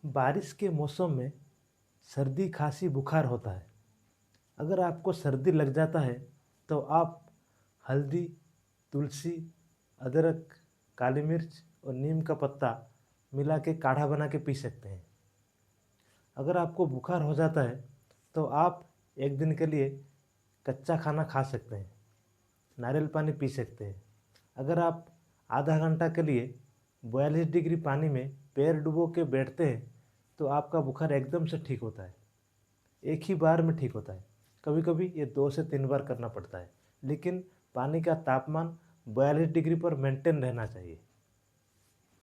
बारिश के मौसम में सर्दी खांसी बुखार होता है। अगर आपको सर्दी लग जाता है तो आप हल्दी, तुलसी, अदरक, काली मिर्च और नीम का पत्ता मिला के काढ़ा बना के पी सकते हैं। अगर आपको बुखार हो जाता है तो आप एक दिन के लिए कच्चा खाना खा सकते हैं, नारियल पानी पी सकते हैं। अगर आप आधा घंटा के लिए 42 डिग्री पानी में पैर डुबो के बैठते हैं तो आपका बुखार एकदम से ठीक होता है। एक ही बार में ठीक होता है। कभी कभी ये 2 से 3 बार करना पड़ता है, लेकिन पानी का तापमान 42 डिग्री पर मेंटेन रहना चाहिए।